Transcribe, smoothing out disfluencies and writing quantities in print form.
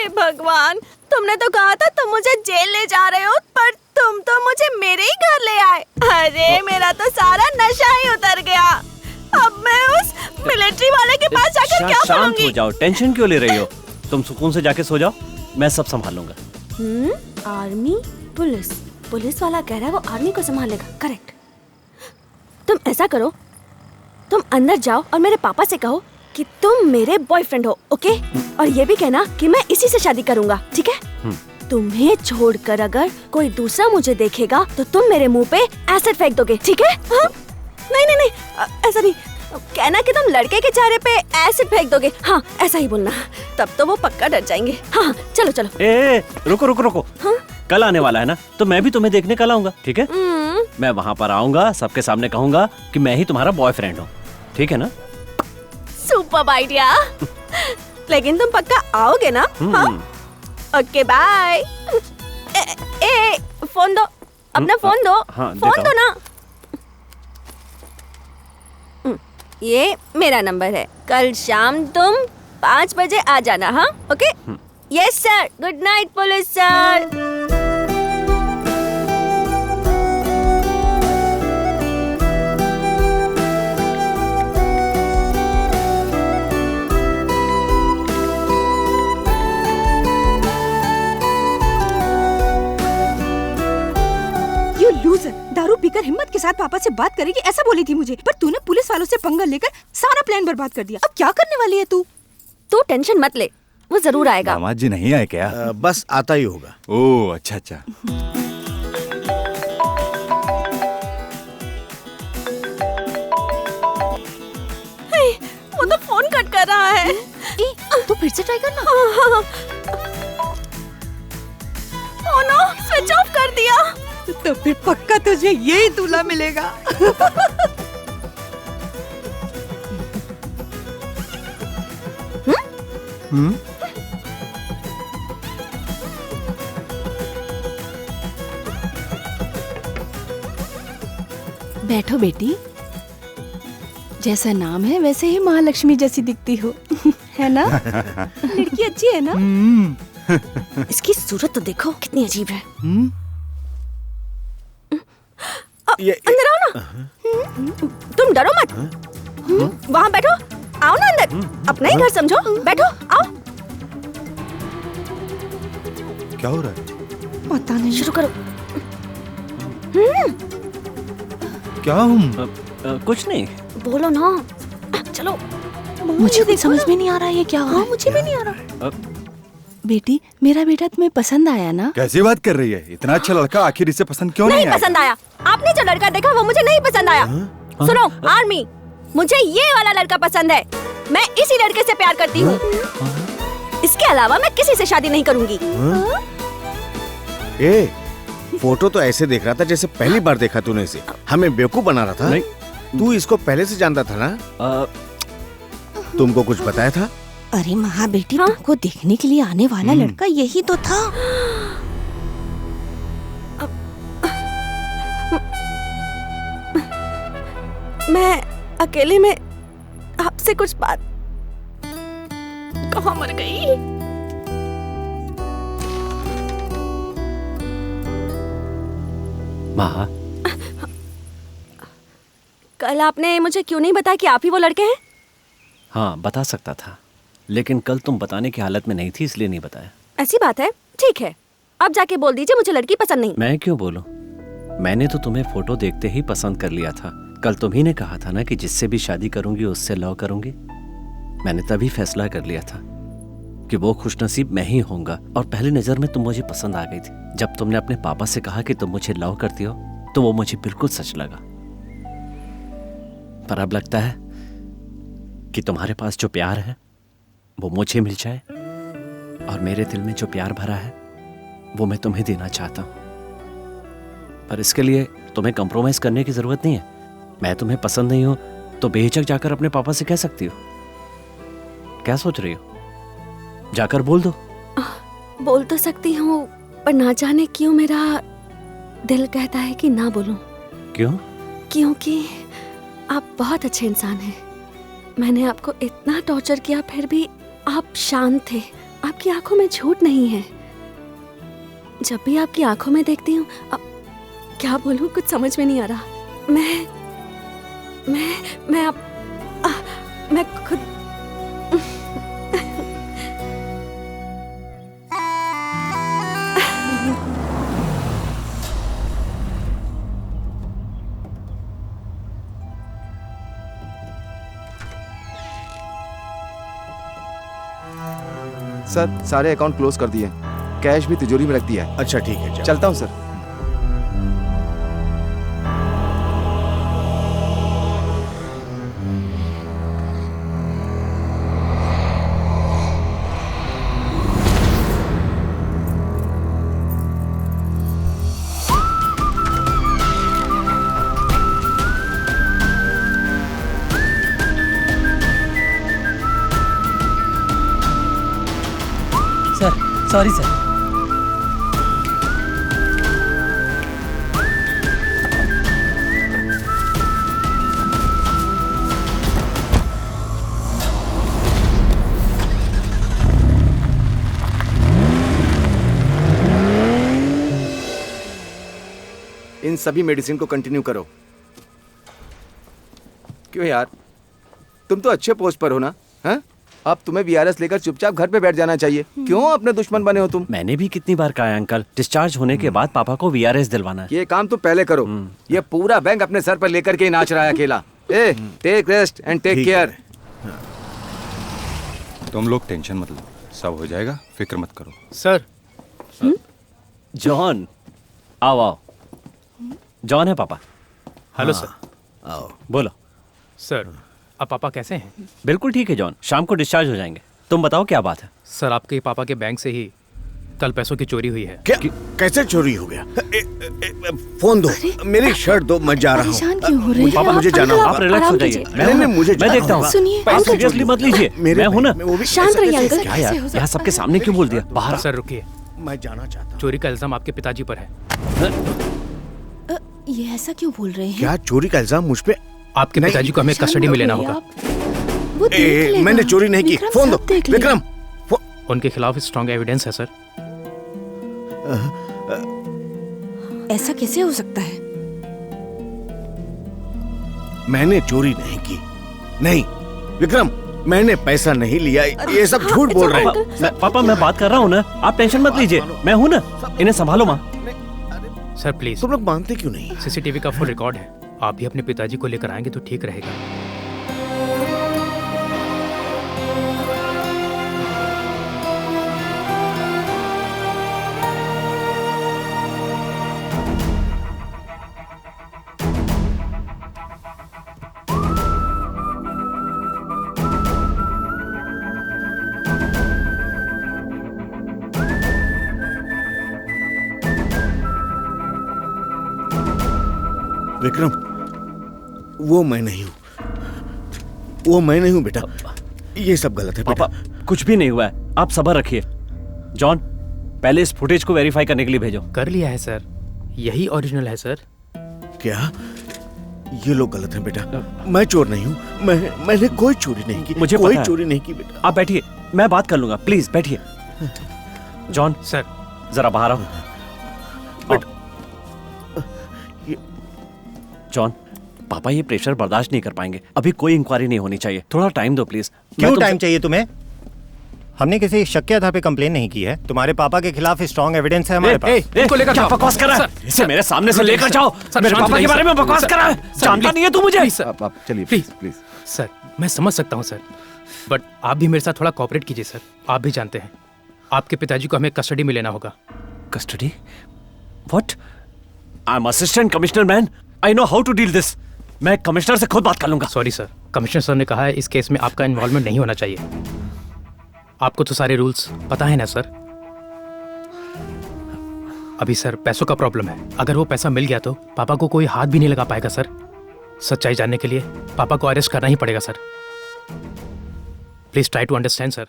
हे भगवान, तुमने तो कहा था तुम मुझे जेल ले जा रहे हो, पर तुम तो मुझे मेरे ही घर ले आए। अरे मेरा तो सारा नशा ही उतर गया। अब मैं उस मिलिट्री वाले के पास जाकर क्या शांत करूंगी? हो जाओ, टेंशन क्यों ले रही हो? तुम सुकून से जाके सो जाओ, मैं सब संभाल लूंगा। आर्मी पुलिस, पुलिस वाला कह रहा है वो आर्मी को संभालेगा। करेक्ट। तुम ऐसा करो, तुम अंदर जाओ और मेरे पापा से कहो कि तुम मेरे बॉयफ्रेंड हो, ओके? और ये भी कहना कि मैं इसी से शादी करूंगा, ठीक है? तुम्हें छोड़कर अगर कोई दूसरा मुझे देखेगा तो तुम मेरे मुंह पे एसिड फेंक दोगे, ठीक है? हाँ? नहीं नहीं नहीं, ऐसा नहीं कहना कि तुम लड़के के चेहरे पे एसिड फेंक दोगे। हाँ, ऐसा ही बोलना, तब तो वो पक्का डर जाएंगे। हाँ चलो चलो। ए, रुको रुको रुको। हाँ? कल आने वाला है ना, तो मैं भी तुम्हें देखने कल आऊंगा, ठीक है? मैं वहाँ पर आऊंगा, सबके सामने कहूंगा कि मैं ही तुम्हारा बॉयफ्रेंड हूँ, ठीक है ना? Super idea. लेकिन तुम पक्का आओगे ना? हाँ? Okay bye. ए फोन दो, अपना फोन दो। हाँ, फोन दो ना। ये मेरा नंबर है, कल शाम तुम 5 बजे आ जाना। हाँ okay? Yes sir. Good night police sir. You loser, दारू पीकर हिम्मत के साथ पापा से बात करेगी ऐसा बोली थी मुझे, पर तूने पुलिस वालों से पंगा लेकर सारा प्लान बर्बाद कर दिया। अब क्या करने वाली है तू? तू टेंशन मत ले, वो जरूर आएगा। दामाद जी नहीं आए क्या? बस आता ही होगा। ओह अच्छा अच्छा। वो तो फोन कट कर रहा है। तू फिर से ट्राई करना। ओह नो, स्विच ऑफ कर दिया। तो फिर पक्का तुझे यही दूल्हा मिलेगा। बैठो बेटी, जैसा नाम है वैसे ही महालक्ष्मी जैसी दिखती हो। है ना? लड़की अच्छी है ना? इसकी सूरत तो देखो कितनी अजीब है। अंदर आओ ना। तुम डरो मत। वहाँ बैठो, आओ ना अंदर। अपना ही घर समझो, बैठो आओ। क्या हो रहा है? पता नहीं। शुरू करो। क्या हूँ? कुछ नहीं। बोलो ना, चलो। मुझे कुछ समझ में नहीं आ रहा है ये क्या हुआ। मुझे भी नहीं आ रहा। बेटी, मेरा बेटा तुम्हें पसंद आया ना? कैसी बात कर रही है? इतना अच्छा लड़का आखिर इसे पसंद क्यों नहीं आया? पसंद आया। आपने जो लड़का देखा वो मुझे नहीं पसंद आया। सुनो आर्मी, मुझे ये वाला लड़का पसंद है। मैं इसी लड़के से प्यार करती हूँ। इसके अलावा मैं किसी से शादी नहीं करूँगी। ए, फोटो तो ऐसे देख रहा था जैसे पहली बार देखा तूने इसे। हमें बेवकूफ बना रहा था। नहीं। तू इसको पहले से जानता था ना? तुमको कुछ बताया था? अरे महा बेटी, तुमको देखने के लिए आने वाला लड़का यही तो था। मैं अकेले में आपसे कुछ बात कहाँ मर गई। माँ, कल आपने मुझे क्यों नहीं बताया कि आप ही वो लड़के हैं? हाँ बता सकता था, लेकिन कल तुम बताने की हालत में नहीं थी, इसलिए नहीं बताया। ऐसी बात है, ठीक है। अब जाके बोल दीजिए मुझे लड़की पसंद नहीं। मैं क्यों बोलूं? मैंने तो तुम्हें फोटो देखते ही पसंद कर लिया था। कल तुम्ही ने कहा था ना कि जिससे भी शादी करूंगी उससे लव करूंगी। मैंने तभी फैसला कर लिया था कि वो खुशनसीब मैं ही होऊंगा, और पहली नजर में तुम मुझे पसंद आ गई थी। जब तुमने अपने पापा से कहा कि तुम मुझे लव करती हो तो वो मुझे बिल्कुल सच लगा। पर अब लगता है कि तुम्हारे पास जो प्यार है वो मुझे मिल जाए, और मेरे दिल में जो प्यार भरा है वो मैं तुम्हें देना चाहता हूं। पर इसके लिए तुम्हें कॉम्प्रोमाइज करने की जरूरत नहीं है। मैं तुम्हें पसंद नहीं हूं तो बेहिचक जाकर अपने पापा से कह सकती हो। क्या सोच रही हो? जाकर बोल दो। बोल तो सकती हूँ, पर ना जाने क्यों मेरा दिल कहता है कि ना बोलूं। क्यों? क्योंकि आप बहुत अच्छे इंसान हैं। मैंने आपको इतना टॉर्चर किया, फिर भी आप शांत थे, आपकी आंखों में झूठ नहीं है। जब भी आपकी आंखों में देखती हूँ, अब क्या बोलूँ, कुछ समझ में नहीं आ रहा। मैं खुद सर सारे अकाउंट क्लोज कर दिए, कैश भी तिजोरी में रख दिया है। अच्छा ठीक है, चलता हूँ सर। Sir sorry sir. इन सभी मेडिसिन को कंटिन्यू करो। क्यों यार, तुम तो अच्छे पोस्ट पर हो ना? हैं? अब तुम्हें वीआरएस लेकर चुपचाप घर पे बैठ जाना चाहिए। क्यों अपने दुश्मन बने हो तुम? मैंने भी कितनी बार कहा है अंकल, डिस्चार्ज होने के बाद पापा को वीआरएस दिलवाना है। ये काम तुम पहले करो। ये पूरा बैंक अपने सर पर लेकर के ही नाच रहा है अकेला। ए, take rest and take care. तुम लोग टेंशन मत लो, सब हो जाएगा, फिक्र मत करो। सर। जॉन, आओ आओ। जॉन है पापा। Hello sir. आओ। बोलो। सर अब पापा कैसे हैं? बिल्कुल ठीक है जॉन, शाम को डिस्चार्ज हो जाएंगे। तुम बताओ क्या बात है? सर आपके पापा के बैंक से ही कल पैसों की चोरी हुई है। क्या? कैसे चोरी हो गया? फोन दो, मेरी शर्ट दो, मैं जा रहा हूँ। परेशान क्यों हो रहे हैं? पापा मुझे जाना होगा। आप रिलैक्स हो जाइए। नहीं, मुझे मैं देखता हूँ। सुनिए, आप सीरियसली मत लीजिए, मैं हूँ ना। शांत रहिए अंकल। क्या यार, यहाँ सबके सामने क्यों बोल दिया? बाहर सर रुकिए, मैं जाना चाहता हूँ। चोरी का इल्जाम आपके पिताजी पर है। ये ऐसा क्यों बोल रहे हैं? क्या चोरी का इल्जाम मुझ पे? आपके पिताजी को हमें कस्टडी में लेना होगा। वो देख लेगा। मैंने चोरी नहीं की। विक्रम फोन दो सब देख लेगा। विक्रम। उनके खिलाफ स्ट्रॉन्ग एविडेंस है सर। ऐसा कैसे हो सकता है? मैंने चोरी नहीं की। नहीं विक्रम, मैंने पैसा नहीं लिया। ये सब झूठ बोल रहे हैं। पापा मैं बात कर रहा हूँ ना, आप टेंशन मत लीजिए, मैं हूँ ना। इन्हें संभालो माँ। सर प्लीज, तुम लोग मानते क्यों नहीं? सीसीटीवी का फुल रिकॉर्ड है। आप भी अपने पिताजी को लेकर आएंगे तो ठीक रहेगा। विक्रम, वो मैं नहीं हूँ। वो मैं नहीं हूँ बेटा। ये सब गलत है पापा, कुछ भी नहीं हुआ है, आप सब्र रखिए। जॉन, पहले इस फुटेज को वेरीफाई करने के लिए भेजो। कर लिया है सर, यही ओरिजिनल है सर। क्या? ये लोग गलत हैं बेटा। मैं चोर नहीं हूँ। मैंने कोई चोरी नहीं की। मुझे कोई पता है। चोरी नहीं की बेटा। आप बैठिए, मैं बात कर लूंगा, प्लीज बैठिए। जॉन सर जरा बाहर आओ। जॉन, पापा ये प्रेशर बर्दाश्त नहीं कर पाएंगे। अभी कोई इंक्वायरी नहीं होनी चाहिए, थोड़ा टाइम दो प्लीज। क्यों टाइम चाहिए तुम्हें? हमने किसी शक के आधार पे कंप्लेन नहीं की है। तुम्हारे पापा के खिलाफ स्ट्रॉन्ग एविडेंस है हमारे पास। इनको लेकर क्या जाओ। बकवास कर रहा है? सर, इसे मेरे सामने से लेकर सर, जाओ। सर, मेरे शांत पापा के रहिए, बारे में सर। बकवास सर, कर रहा है। सर, जानता प्लीज, नहीं है तू मुझे। Please, sir. आप चलिए प्लीज प्लीज। सर, मैं समझ सकता हूँ सर, बट आप भी मेरे साथ थोड़ा कोऑपरेट कीजिए सर। आप भी जानते हैं आपके पिताजी को हमें कस्टडी में लेना होगा। Custody? What? I am assistant commissioner man, I know how to deal this. मैं कमिश्नर से खुद बात कर लूंगा। सॉरी सर, कमिश्नर सर ने कहा है इस केस में आपका इन्वॉल्वमेंट नहीं होना चाहिए। आपको तो सारे रूल्स पता है ना सर। अभी सर पैसों का प्रॉब्लम है। अगर वो पैसा मिल गया तो पापा को कोई हाथ भी नहीं लगा पाएगा सर। सच्चाई जानने के लिए पापा को अरेस्ट करना ही पड़ेगा sir. Please try to understand sir.